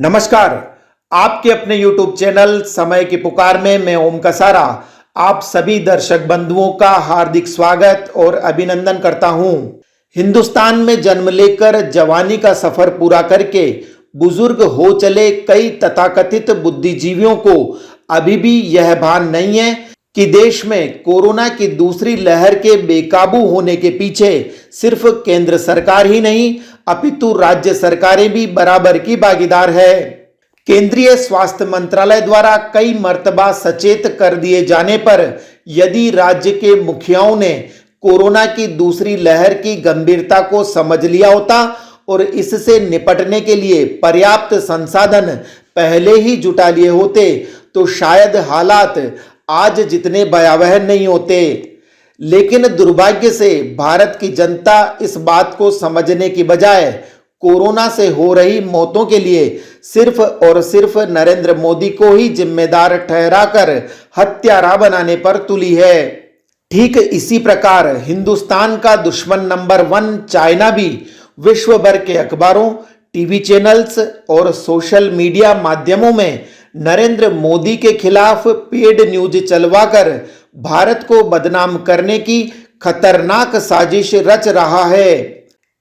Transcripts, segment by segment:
नमस्कार। आपके अपने YouTube चैनल समय की पुकार में मैं ओम कसारा आप सभी दर्शक बंधुओं का हार्दिक स्वागत और अभिनंदन करता हूं। हिंदुस्तान में जन्म लेकर जवानी का सफर पूरा करके बुजुर्ग हो चले कई तथाकथित बुद्धिजीवियों को अभी भी यह भान नहीं है कि देश में कोरोना की दूसरी लहर के बेकाबू होने के पीछे सिर्फ केंद्र सरकार ही नहीं अपितु राज्य सरकारें भी बराबर की भागीदार है। केंद्रीय स्वास्थ्य मंत्रालय द्वारा कई मर्तबा सचेत कर दिए जाने पर यदि राज्य के मुखियाओं ने कोरोना की दूसरी लहर की गंभीरता को समझ लिया होता और इससे निपटने के लिए पर्याप्त संसाधन पहले ही जुटा लिए होते तो शायद हालात आज जितने भयावह नहीं होते। लेकिन दुर्भाग्य से भारत की जनता इस बात को समझने की बजाय कोरोना से हो रही मौतों के लिए सिर्फ और सिर्फ नरेंद्र मोदी को ही जिम्मेदार ठहराकर हत्यारा बनाने पर तुली है। ठीक इसी प्रकार हिंदुस्तान का दुश्मन नंबर 1 चाइना भी विश्व भर के अखबारों, टीवी चैनल्स और सोशल मीडिया माध्यमों में नरेंद्र मोदी के खिलाफ पेड न्यूज चलवाकर भारत को बदनाम करने की खतरनाक साजिश रच रहा है।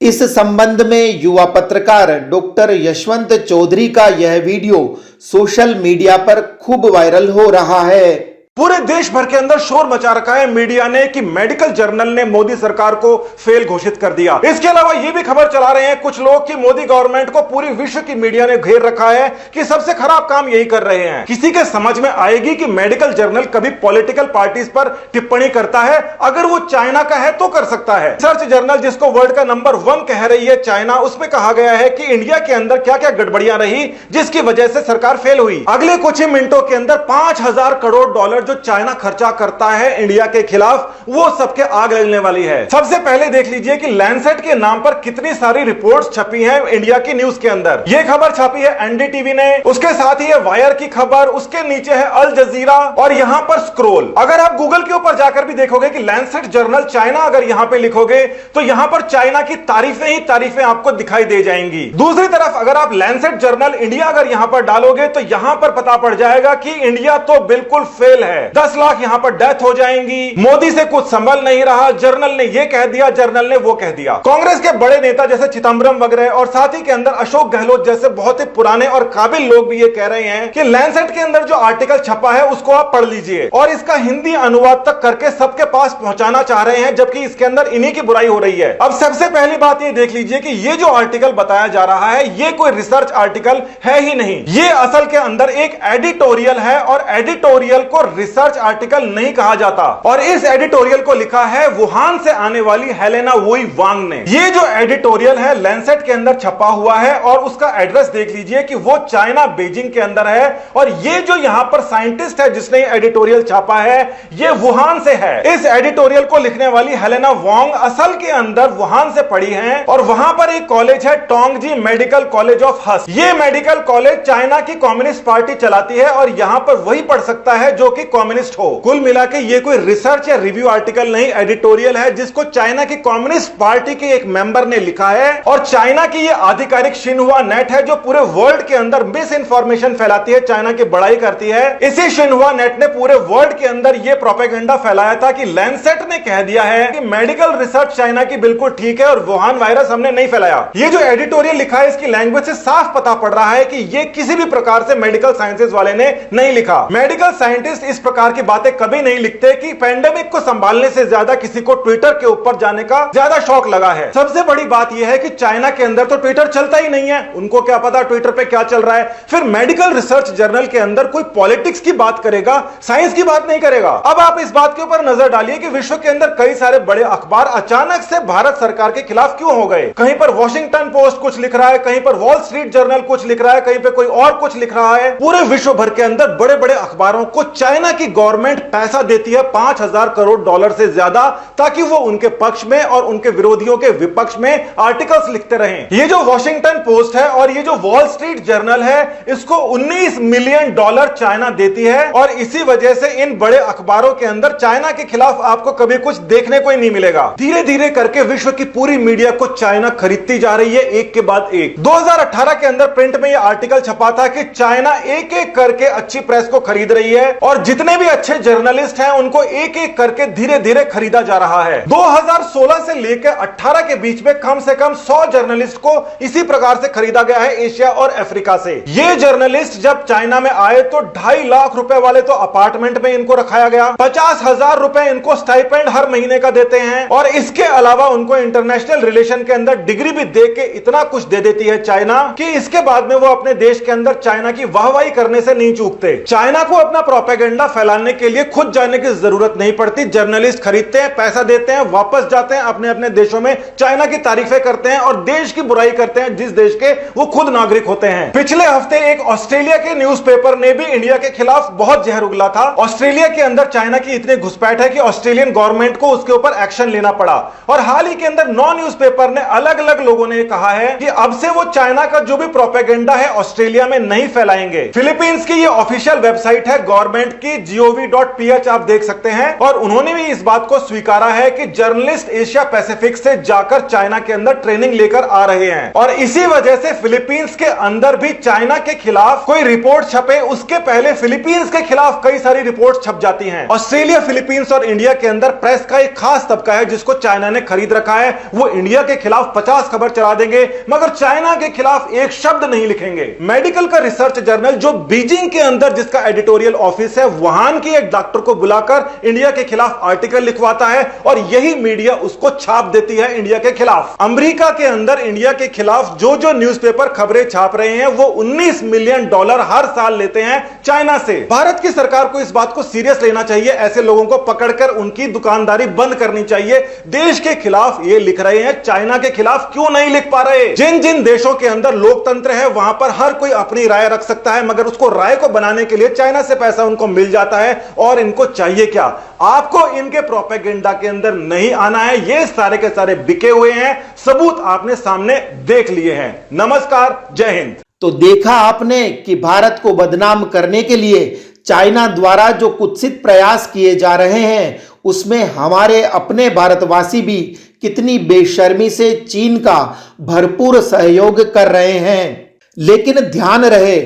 इस संबंध में युवा पत्रकार डॉक्टर यशवंत चौधरी का यह वीडियो सोशल मीडिया पर खूब वायरल हो रहा है। पूरे देश भर के अंदर शोर मचा रखा है मीडिया ने कि मेडिकल जर्नल ने मोदी सरकार को फेल घोषित कर दिया। इसके अलावा यह भी खबर चला रहे हैं कुछ लोग कि मोदी गवर्नमेंट को पूरी विश्व की मीडिया ने घेर रखा है कि सबसे खराब काम यही कर रहे हैं। किसी के समझ में आएगी कि मेडिकल जर्नल कभी पॉलिटिकल पार्टीज पर टिप्पणी करता है? अगर वो चाइना का है तो कर सकता है। रिसर्च जर्नल जिसको वर्ल्ड का नंबर 1 कह रही है चाइना, उसमें कहा गया है कि इंडिया के अंदर क्या क्या गड़बड़ियां रही जिसकी वजह से सरकार फेल हुई। अगले कुछ ही मिनटों के अंदर 5,000 करोड़ डॉलर जो चाइना खर्चा करता है इंडिया के खिलाफ, वो सबके आग लगने वाली है। सबसे पहले देख लीजिए कि लैंसेट के नाम पर कितनी सारी रिपोर्ट्स छपी हैं इंडिया की न्यूज के अंदर। ये खबर छपी है एनडीटीवी ने, उसके साथ ही है वायर की खबर, उसके नीचे है अल जजीरा और यहां पर स्क्रोल। अगर आप गूगल के ऊपर जाकर भी देखोगे कि लैंसेट जर्नल चाइना अगर यहां पे लिखोगे तो यहां पर चाइना की तारीफें ही तारीफें आपको दिखाई दे जाएंगी। दूसरी तरफ अगर आप लैंसेट जर्नल इंडिया अगर यहां पर डालोगे तो यहां पर पता पड़ जाएगा कि इंडिया तो बिल्कुल फेल है, 10 लाख यहां पर डेथ हो जाएंगी, मोदी से कुछ संभल नहीं रहा, जर्नल ने यह कह दिया, जर्नल ने वो कह दिया। कांग्रेस के बड़े नेता जैसे चिदंबरम वगैरह और साथ ही के अंदर अशोक गहलोत जैसे बहुत ही पुराने और काबिल लोग भी ये कह रहे हैं कि लैंसेट के अंदर जो आर्टिकल छपा है उसको आप पढ़ लीजिए और इसका हिंदी अनुवाद तक करके सबके पास पहुंचाना चाह रहे हैं, जबकि इसके अंदर इन्हीं की बुराई हो रही है। अब सबसे पहली बात ये देख लीजिए कि ये जो आर्टिकल बताया जा रहा है ये कोई रिसर्च आर्टिकल है ही नहीं, ये असल के अंदर एक एडिटोरियल है और एडिटोरियल को रिसर्च आर्टिकल नहीं कहा जाता। और इस एडिटोरियल को लिखा है वुहान से आने वाली हेलेना वुई वांग ने। ये जो एडिटोरियल है लैंसेट के अंदर छपा हुआ है और उसका एड्रेस देख लीजिए कि वो चाइना बीजिंग के अंदर है और ये जो यहां पर साइंटिस्ट है जिसने एडिटोरियल छापा है ये वुहान से है। इस एडिटोरियल को लिखने वाली हेलेना वांग असल के अंदर वुहान से पढ़ी है और वहां पर एक कॉलेज है टोंगजी मेडिकल कॉलेज ऑफ हस। ये मेडिकल कॉलेज चाइना की कम्युनिस्ट पार्टी चलाती है और यहां पर वही पढ़ सकता है जो कि कम्युनिस्ट हो। कुल मिला के ये कोई रिसर्च या रिव्यू आर्टिकल नहीं, एडिटोरियल है जिसको चाइना की कम्युनिस्ट पार्टी के एक मेंबर ने लिखा है और चाइना की ये आधिकारिक शिन्हुआ नेट है जो पूरे वर्ल्ड के अंदर मिस इंफॉर्मेशन फैलाती है, चाइना की बड़ाई करती है। इसी शिन्हुआ नेट ने पूरे वर्ल्ड के अंदर ये प्रोपेगेंडा फैलाया था कि लैंसेट ने कह दिया है कि मेडिकल रिसर्च चाइना की बिल्कुल ठीक है और वुहान वायरस हमने नहीं फैलाया। ये जो एडिटोरियल लिखा है इसकी लैंग्वेज से साफ पता पड़ रहा है कि ये किसी भी प्रकार से मेडिकल साइंसेज वाले ने नहीं लिखा। मेडिकल साइंटिस्ट इस प्रकार की बातें कभी नहीं लिखते कि पेंडेमिक को संभालने से ज्यादा किसी को ट्विटर के ऊपर जाने का ज्यादा शौक लगा है। सबसे बड़ी बात यह है कि चाइना के अंदर तो ट्विटर चलता ही नहीं है, उनको क्या पता ट्विटर पे क्या चल रहा है। फिर मेडिकल रिसर्च जर्नल के अंदर कोई पॉलिटिक्स की बात करेगा, साइंस की बात नहीं करेगा। अब आप इस बात के ऊपर नजर डालिए कि विश्व के अंदर कई सारे बड़े अखबार अचानक से भारत सरकार के खिलाफ क्यों हो गए। कहीं पर वॉशिंगटन पोस्ट कुछ लिख रहा है, कहीं पर वॉल स्ट्रीट जर्नल कुछ लिख रहा है, कहीं पर कोई और कुछ लिख रहा है। पूरे विश्व भर के अंदर बड़े बड़े अखबारों को चाइना की गवर्नमेंट पैसा देती है 5,000 करोड़ डॉलर से ज्यादा, ताकि वो उनके पक्ष में और उनके विरोधियों के विपक्ष में आर्टिकल्स लिखते रहें। ये जो वॉशिंगटन पोस्ट है और ये जो वॉल स्ट्रीट जर्नल है, इसको 19 मिलियन डॉलर चाइना देती है, और इसी वजह से इन बड़े अखबारों के अंदर चाइना के खिलाफ आपको कभी कुछ देखने को ही नहीं मिलेगा। धीरे धीरे करके विश्व की पूरी मीडिया को चाइना खरीदती जा रही है, एक के बाद एक। 2018 के अंदर प्रिंट में यह आर्टिकल छपा था कि चाइना एक एक करके अच्छी प्रेस को खरीद रही है, और जितने भी अच्छे जर्नलिस्ट हैं उनको एक एक करके धीरे धीरे खरीदा जा रहा है। 2016 से लेकर 18 के बीच में कम से कम 100 जर्नलिस्ट को इसी प्रकार से खरीदा गया है, एशिया और अफ्रीका से। ये जर्नलिस्ट जब चाइना में आए तो 2.5 लाख रुपए वाले तो अपार्टमेंट में इनको रखाया गया, 50,000 रुपए इनको स्टाइपेंड हर महीने का देते हैं, और इसके अलावा उनको इंटरनेशनल रिलेशन के अंदर डिग्री भी दे के इतना कुछ दे देती है चाइना कि इसके बाद में वो अपने देश के अंदर चाइना की वाहवाही करने से नहीं चूकते। चाइना को अपना प्रोपेगेंडा फैलाने के लिए खुद जाने की जरूरत नहीं पड़ती, जर्नलिस्ट खरीदते हैं, पैसा देते हैं, वापस जाते हैं अपने अपने देशों में, चाइना की तारीफें करते हैं और देश की बुराई करते हैं जिस देश के वो खुद नागरिक होते हैं। पिछले हफ्ते एक ऑस्ट्रेलिया के न्यूज़पेपर ने भी इंडिया के खिलाफ बहुत जहर उगला था। ऑस्ट्रेलिया के अंदर चाइना की इतनी घुसपैठ है कि ऑस्ट्रेलियन गवर्नमेंट को उसके ऊपर एक्शन लेना पड़ा, और हाल ही के अंदर 9 न्यूज़पेपर ने अलग अलग लोगों ने कहा है कि अब से वो चाइना का जो भी प्रोपेगेंडा है ऑस्ट्रेलिया में नहीं फैलाएंगे। फिलीपींस की ये ऑफिशियल वेबसाइट है गवर्नमेंट की, gov.ph आप देख सकते हैं, और उन्होंने भी इस बात को स्वीकारा है कि जर्नलिस्ट एशिया पैसिफिक से जाकर चाइना के अंदर ट्रेनिंग लेकर आ रहे हैं, और इसी वजह से फिलीपींस के अंदर भी चाइना के खिलाफ कोई रिपोर्ट छपे उसके पहले फिलीपींस के खिलाफ कई सारी रिपोर्ट छप जाती हैं। ऑस्ट्रेलिया, फिलीपींस और इंडिया के अंदर प्रेस का एक खास तबका है जिसको चाइना ने खरीद रखा है। वो इंडिया के खिलाफ 50 खबर चला देंगे मगर चाइना के खिलाफ एक शब्द नहीं लिखेंगे। मेडिकल का रिसर्च जर्नल जो बीजिंग के अंदर जिसका एडिटोरियल ऑफिस है, वहां की एक डॉक्टर को बुलाकर इंडिया के खिलाफ आर्टिकल लिखवाता है, और यही मीडिया उसको छाप देती है इंडिया के खिलाफ। अमेरिका के अंदर इंडिया के खिलाफ जो जो न्यूज़पेपर खबरें छाप रहे हैं वो 19 मिलियन डॉलर हर साल लेते हैं चाइना से। भारत की सरकार को इस बात को सीरियस लेना चाहिए, ऐसे लोगों को पकड़कर उनकी दुकानदारी बंद करनी चाहिए। देश के खिलाफ ये लिख रहे हैं, चाइना के खिलाफ क्यों नहीं लिख पा रहे? जिन जिन देशों के अंदर लोकतंत्र है वहां पर हर कोई अपनी राय रख सकता है, मगर उसको राय को बनाने के लिए चाइना से पैसा उनको मिल जाता है, और इनको चाहिए क्या? आपको इनके प्रोपेगेंडा के अंदर नहीं आना है, ये सारे के सारे बिके हुए हैं, सबूत आपने सामने देख लिए हैं। नमस्कार, जय हिंद। तो देखा आपने कि भारत को बदनाम करने के लिए चाइना द्वारा जो कुत्सित प्रयास किए जा रहे हैं उसमें हमारे अपने भारतवासी भी कितनी बेशर्मी से चीन का भरपूर सहयोग कर रहे हैं। लेकिन ध्यान रहे,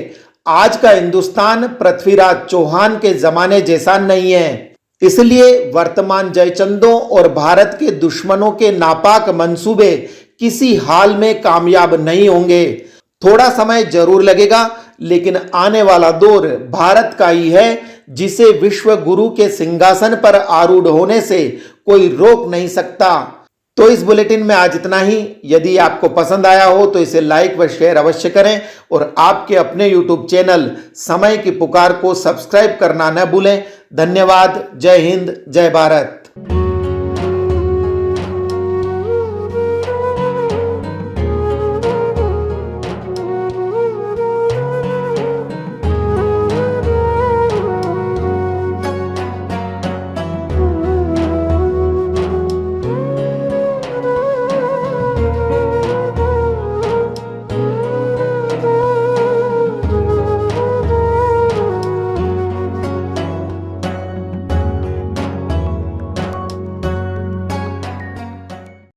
आज का हिंदुस्तान पृथ्वीराज चौहान के जमाने जैसा नहीं है, इसलिए वर्तमान जयचंदों और भारत के दुश्मनों के नापाक मंसूबे किसी हाल में कामयाब नहीं होंगे। थोड़ा समय जरूर लगेगा, लेकिन आने वाला दौर भारत का ही है, जिसे विश्व गुरु के सिंहासन पर आरूढ़ होने से कोई रोक नहीं सकता। तो इस बुलेटिन में आज इतना ही। यदि आपको पसंद आया हो तो इसे लाइक व शेयर अवश्य करें, और आपके अपने YouTube चैनल समय की पुकार को सब्सक्राइब करना न भूलें। धन्यवाद। जय हिंद, जय भारत।